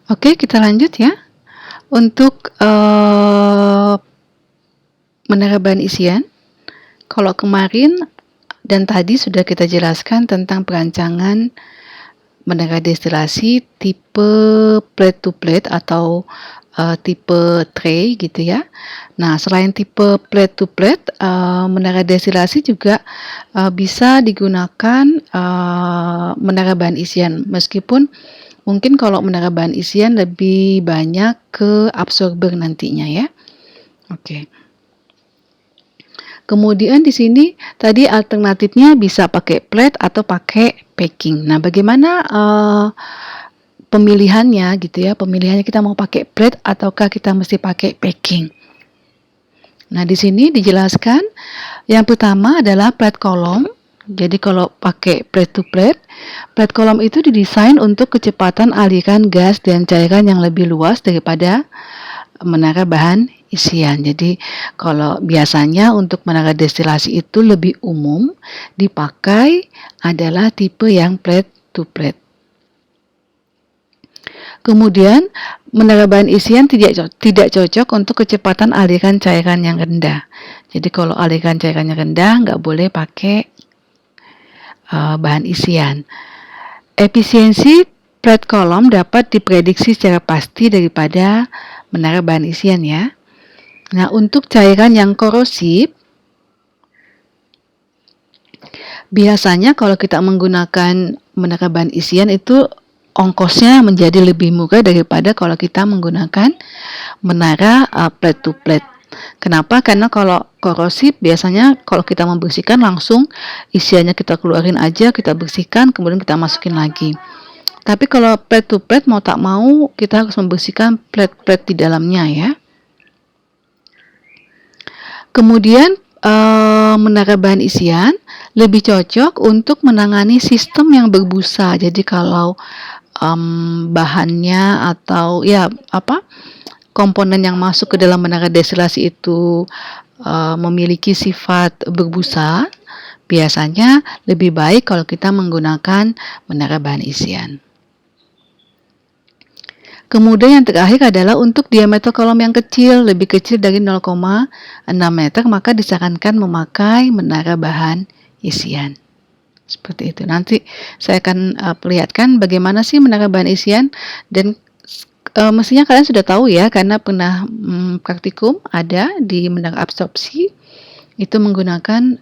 Oke, kita lanjut ya. Untuk menara bahan isian, kalau kemarin dan tadi sudah kita jelaskan tentang perancangan menara destilasi tipe plate to plate atau tipe tray gitu ya. Nah, selain tipe plate to plate, menara destilasi juga bisa digunakan menara bahan isian, meskipun mungkin kalau menara bahan isian lebih banyak ke absorber nantinya ya. Oke. Kemudian di sini tadi alternatifnya bisa pakai plate atau pakai packing. Nah, bagaimana pemilihannya gitu ya? Pemilihannya kita mau pakai plate ataukah kita mesti pakai packing? Nah, di sini dijelaskan yang pertama adalah plate column. Jadi kalau pakai plate to plate, plate column itu didesain untuk kecepatan aliran gas dan cairan yang lebih luas daripada menara bahan isian. Jadi kalau biasanya untuk menara destilasi itu lebih umum dipakai adalah tipe yang plate to plate. Kemudian menara bahan isian tidak cocok untuk kecepatan aliran cairan yang rendah. Jadi kalau aliran cairannya rendah nggak boleh pakai bahan isian. Efisiensi plate column dapat diprediksi secara pasti daripada menara bahan isian ya. Nah, untuk cairan yang korosif, biasanya kalau kita menggunakan menara bahan isian itu ongkosnya menjadi lebih murah daripada kalau kita menggunakan menara plate to plate. Kenapa? Karena kalau korosif biasanya kalau kita membersihkan langsung isiannya kita keluarin aja, kita bersihkan, kemudian kita masukin lagi. Tapi kalau plate to plate mau tak mau kita harus membersihkan plate-plate di dalamnya ya. Kemudian menara bahan isian lebih cocok untuk menangani sistem yang berbusa. Jadi kalau bahannya atau komponen yang masuk ke dalam menara destilasi itu memiliki sifat berbusa, biasanya lebih baik kalau kita menggunakan menara bahan isian. Kemudian yang terakhir adalah untuk diameter kolom yang kecil, lebih kecil dari 0,6 meter, maka disarankan memakai menara bahan isian. Seperti itu. Nanti saya akan perlihatkan bagaimana sih menara bahan isian, dan mestinya kalian sudah tahu ya karena pernah praktikum ada di menara absorpsi itu menggunakan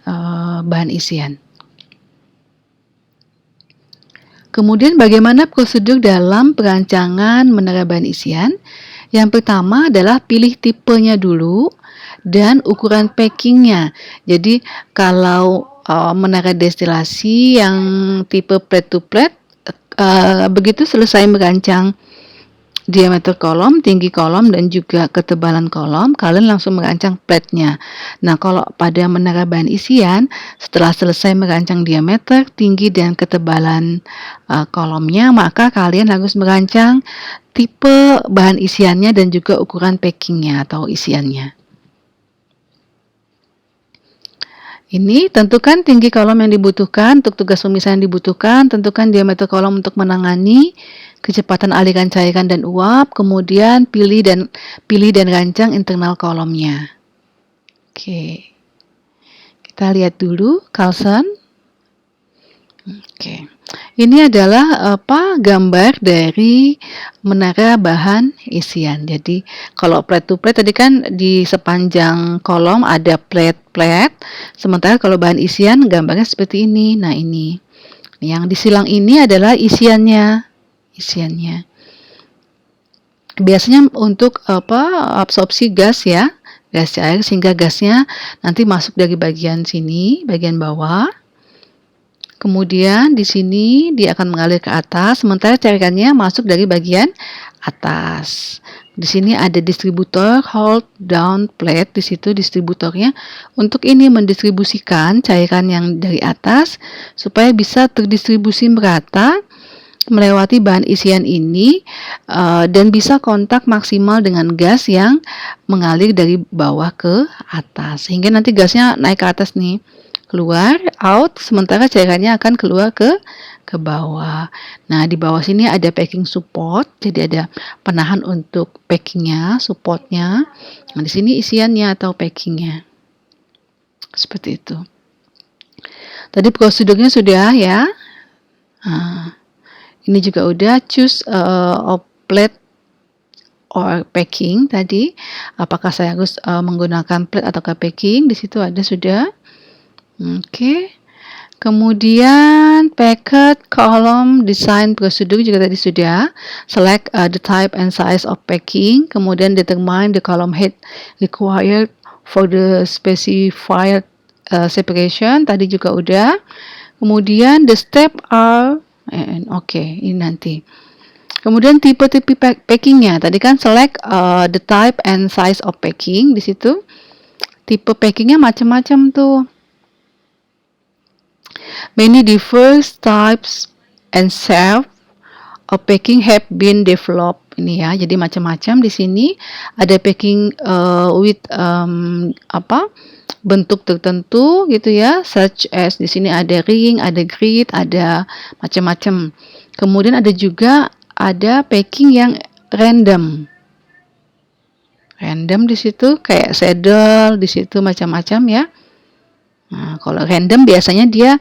bahan isian. Kemudian bagaimana prosedur dalam perancangan menara bahan isian? Yang pertama adalah pilih tipenya dulu dan ukuran packingnya. Jadi kalau menara destilasi yang tipe plate to plate, begitu selesai merancang diameter kolom, tinggi kolom, dan juga ketebalan kolom, kalian langsung merancang plate-nya. Nah, kalau pada menara bahan isian, setelah selesai merancang diameter, tinggi, dan ketebalan kolomnya, maka kalian harus merancang tipe bahan isiannya dan juga ukuran packingnya atau isiannya. Ini tentukan tinggi kolom yang dibutuhkan untuk tugas pemisahan yang dibutuhkan, tentukan diameter kolom untuk menangani kecepatan aliran cairan dan uap, kemudian pilih dan rancang internal kolomnya. Oke. Kita lihat dulu Carlson. Oke. Ini adalah gambar dari menara bahan isian. Jadi kalau plate to plate tadi kan di sepanjang kolom ada plate-plate, sementara kalau bahan isian gambarnya seperti ini. Nah, ini. Yang disilang ini adalah isiannya. Biasanya untuk absorpsi gas ya, gas cair, sehingga gasnya nanti masuk dari bagian sini, bagian bawah. Kemudian di sini dia akan mengalir ke atas, sementara cairannya masuk dari bagian atas. Di sini ada distributor hold down plate, di situ distributornya untuk ini mendistribusikan cairan yang dari atas supaya bisa terdistribusi merata melewati bahan isian ini dan bisa kontak maksimal dengan gas yang mengalir dari bawah ke atas, sehingga nanti gasnya naik ke atas nih. keluar, out, sementara cairannya akan keluar ke bawah. Nah, di bawah sini ada packing support, jadi ada penahan untuk packingnya, supportnya. Nah, di sini isiannya atau packingnya. Seperti itu. Tadi prosedurnya sudah ya. Nah, ini juga udah choose plate or packing tadi. Apakah saya harus menggunakan plate atau packing? Di situ ada sudah. Oke. Kemudian packet column design prosedur juga tadi sudah. Select the type and size of packing. Kemudian determine the column head required for the specified separation. Tadi juga udah. Kemudian the step are ini nanti. Kemudian tipe-tipe packingnya. Tadi kan select the type and size of packing. Di situ tipe packingnya macam-macam tuh. Many diverse types and shape of packing have been developed. Ini ya, jadi macam-macam di sini. Ada packing with bentuk tertentu gitu ya, such as di sini ada ring, ada grid, ada macam-macam. Kemudian ada juga packing yang random. Random di situ kayak saddle, di situ macam-macam ya. Nah, kalau random biasanya dia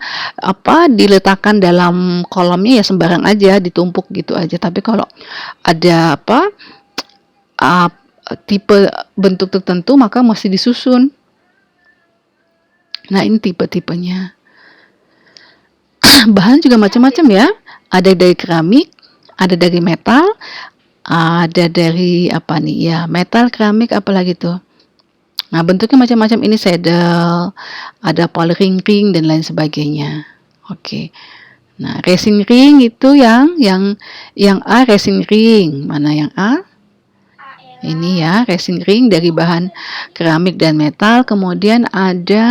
diletakkan dalam kolomnya ya sembarang aja, ditumpuk gitu aja. Tapi kalau ada tipe bentuk tertentu maka mesti disusun. Nah, ini tipe-tipenya. Bahan juga macam-macam ya. Ada dari keramik, ada dari metal, ada dari metal, keramik, apalagi tuh. Nah, bentuknya macam-macam, ini saddle, ada poly ring dan lain sebagainya. Oke. Nah, resin ring itu yang A resin ring. Mana yang A? Ini ya, resin ring dari bahan keramik dan metal. Kemudian ada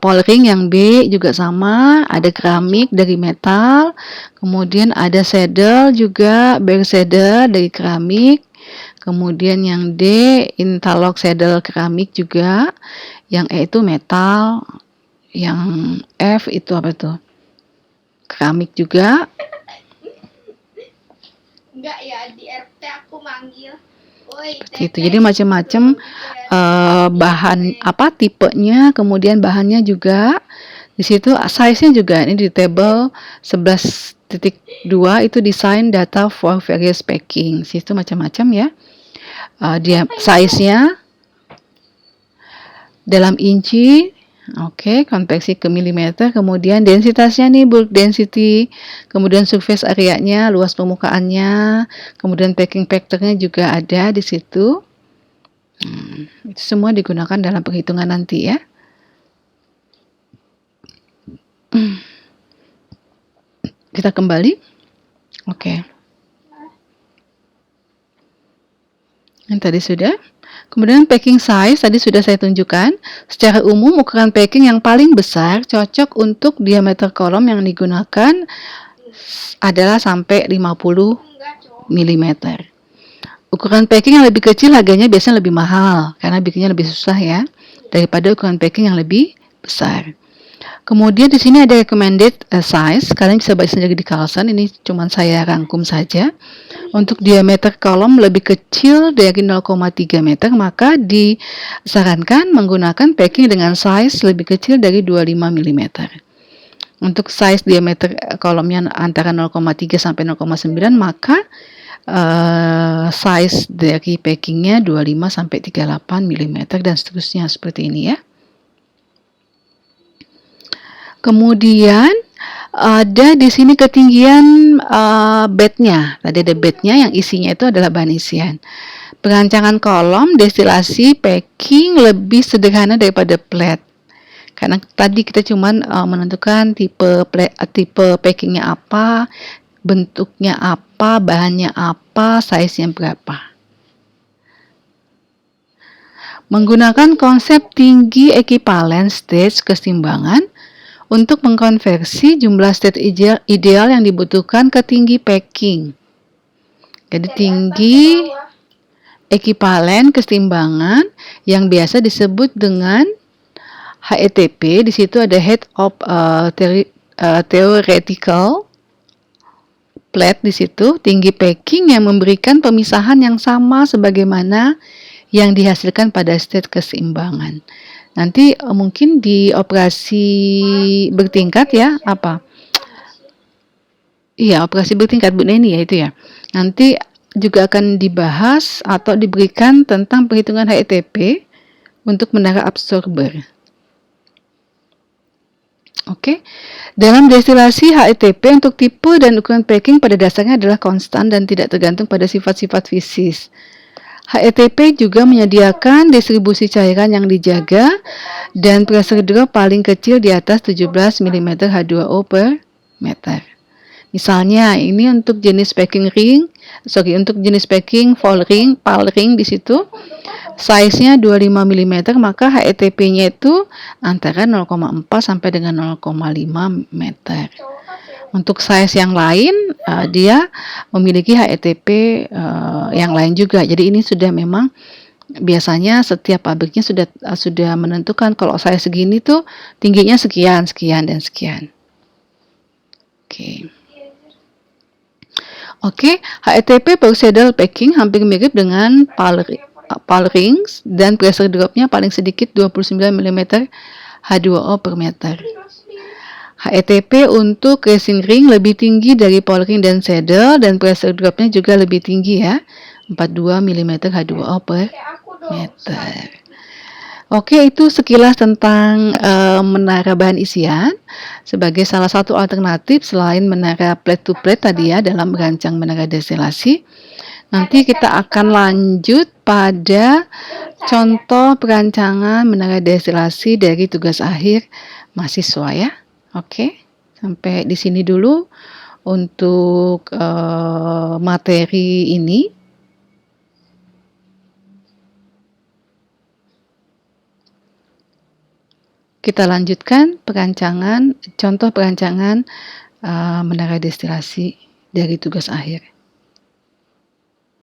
poly ring yang B juga sama, ada keramik dari metal. Kemudian ada saddle juga, bare saddle dari keramik. Kemudian yang D, interlock saddle keramik juga. Yang E itu metal. Yang F itu apa tuh? Keramik juga. Enggak ya, di RT aku manggil. Seperti itu. Jadi macam-macam bahan tipenya, kemudian bahannya juga. Di situ size-nya juga ini di table 11.2 itu design data for various packing. Situ macam-macam ya. Dia size-nya dalam inci, konveksi ke milimeter, kemudian densitasnya nih bulk density, kemudian surface area-nya, luas permukaannya, kemudian packing factor-nya juga ada di situ. Itu semua digunakan dalam perhitungan nanti ya. Kita kembali. Yang tadi sudah. Kemudian packing size tadi sudah saya tunjukkan. Secara umum ukuran packing yang paling besar cocok untuk diameter kolom yang digunakan adalah sampai 50 mm. Ukuran packing yang lebih kecil harganya biasanya lebih mahal karena bikinnya lebih susah ya daripada ukuran packing yang lebih besar. Kemudian di sini ada recommended size. Kalian bisa baca sendiri di Carlson. Ini cuma saya rangkum saja. Untuk diameter kolom lebih kecil dari 0,3 meter, maka disarankan menggunakan packing dengan size lebih kecil dari 25 mm. Untuk size diameter kolomnya antara 0,3 sampai 0,9, maka size dari packingnya 25 sampai 38 mm dan seterusnya seperti ini ya. Kemudian ada di sini ketinggian bednya. Tadi ada bednya yang isinya itu adalah bahan isian. Perancangan kolom destilasi packing lebih sederhana daripada plate. Karena tadi kita cuma menentukan tipe packingnya apa, bentuknya apa, bahannya apa, size-nya berapa. Menggunakan konsep tinggi ekivalen stage keseimbangan untuk mengkonversi jumlah state ideal yang dibutuhkan ke tinggi packing. Jadi tinggi ekivalen keseimbangan yang biasa disebut dengan HETP di situ ada Head of Theoretical Plate di situ, tinggi packing yang memberikan pemisahan yang sama sebagaimana yang dihasilkan pada state keseimbangan. Nanti mungkin di operasi bertingkat ya, apa? Iya, operasi bertingkat Bu Neni ya itu ya. Nanti juga akan dibahas atau diberikan tentang perhitungan HETP untuk menara absorber. Oke. Dalam destilasi, HETP untuk tipe dan ukuran packing pada dasarnya adalah konstan dan tidak tergantung pada sifat-sifat fisis. HETP juga menyediakan distribusi cairan yang dijaga dan pressure drop paling kecil di atas 17 mm H2O per meter. Misalnya ini untuk jenis packing fall ring, pal ring di situ, size-nya 25 mm, maka HETP-nya itu antara 0,4 sampai dengan 0,5 meter. Untuk size yang lain, dia memiliki HETP yang lain juga. Jadi ini sudah memang biasanya setiap pabriknya sudah menentukan kalau saya segini tuh tingginya sekian, sekian, dan sekian. Oke, HETP per saddle packing hampir mirip dengan pal rings dan pressure dropnya paling sedikit 29 mm H2O per meter. HETP untuk racing ring lebih tinggi dari pal ring dan saddle dan pressure dropnya juga lebih tinggi ya, 42 mm H2O per meter. Oke, itu sekilas tentang menara bahan isian sebagai salah satu alternatif selain menara plate to plate tadi ya dalam merancang menara destilasi. Nanti kita akan lanjut pada contoh perancangan menara destilasi dari tugas akhir mahasiswa ya. Oke, sampai di sini dulu untuk materi ini. Kita lanjutkan contoh perancangan menara destilasi dari tugas akhir.